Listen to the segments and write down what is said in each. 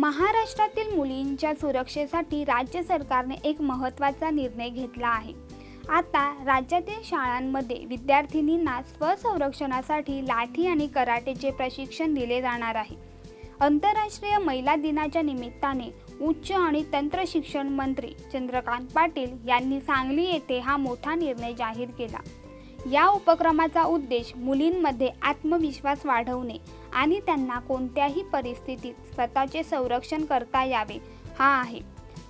महाराष्ट्रातील मुलींच्या सुरक्षेसाठी राज्य सरकारने एक महत्त्वाचा निर्णय घेतला आहे। आता राज्यातील शाळांमध्ये विद्यार्थिनींना स्वसंरक्षणासाठी लाठी आणि कराटेचे प्रशिक्षण दिले जाणार आहे। आंतरराष्ट्रीय महिला दिनाच्या निमित्ताने उच्च आणि तंत्र शिक्षण मंत्री चंद्रकांत पाटील यांनी सांगली येथे हा मोठा निर्णय जाहीर केला। या उपक्रमाचा उद्देश मुलींमध्ये आत्मविश्वास वाढवणे आणि त्यांना कोणत्याही परिस्थितीत स्वतःचे संरक्षण करता यावे हा आहे।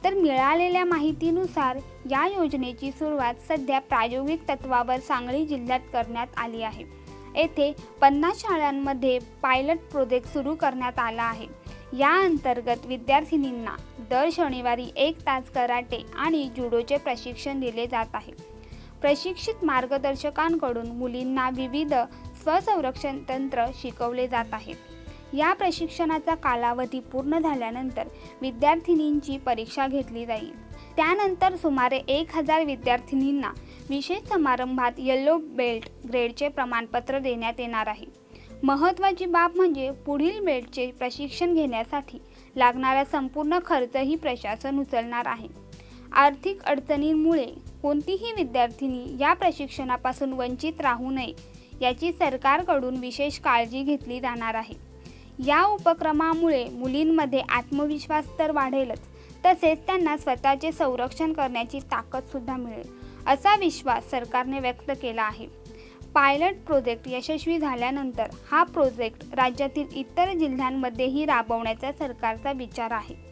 तर मिळालेल्या माहितीनुसार या योजनेची सुरुवात सध्या प्रायोगिक तत्वावर सांगली जिल्ह्यात करण्यात आली आहे। येथे 50 शाळांमध्ये पायलट प्रोजेक्ट सुरू करण्यात आला आहे। या अंतर्गत विद्यार्थिनींना दर शनिवारी 1 तास कराटे आणि जुडोचे प्रशिक्षण दिले जात आहे। प्रशिक्षित मार्गदर्शकांकडून मुलींना विविध स्वसंरक्षण तंत्र शिकवले जात आहेत। या प्रशिक्षणाचा कालावधी पूर्ण झाल्यानंतर विद्यार्थिनींची परीक्षा घेतली जाईल। त्यानंतर सुमारे 1000 विद्यार्थिनींना विशेष समारंभात येलो बेल्ट ग्रेडचे प्रमाणपत्र देण्यात येणार आहे। महत्त्वाची बाब म्हणजे पुढील बेल्टचे प्रशिक्षण घेण्यासाठी लागणारा संपूर्ण खर्चही प्रशासन उचलणार आहे। आर्थिक अडचणींमुळे कोणतीही विद्यार्थिनी या प्रशिक्षणापासून वंचित राहू नये याची सरकारकडून विशेष काळजी घेतली जाणार आहे। या उपक्रमामुळे मुलींमध्ये आत्मविश्वास तर वाढेलच, तसेच त्यांना स्वतःचे संरक्षण करण्याची ताकद सुद्धा मिळेल, असा विश्वास सरकारने व्यक्त केला आहे। पायलट प्रोजेक्ट यशस्वी झाल्यानंतर हा प्रोजेक्ट राज्यातील इतर जिल्ह्यांमध्येही राबवण्याचा सरकारचा विचार आहे।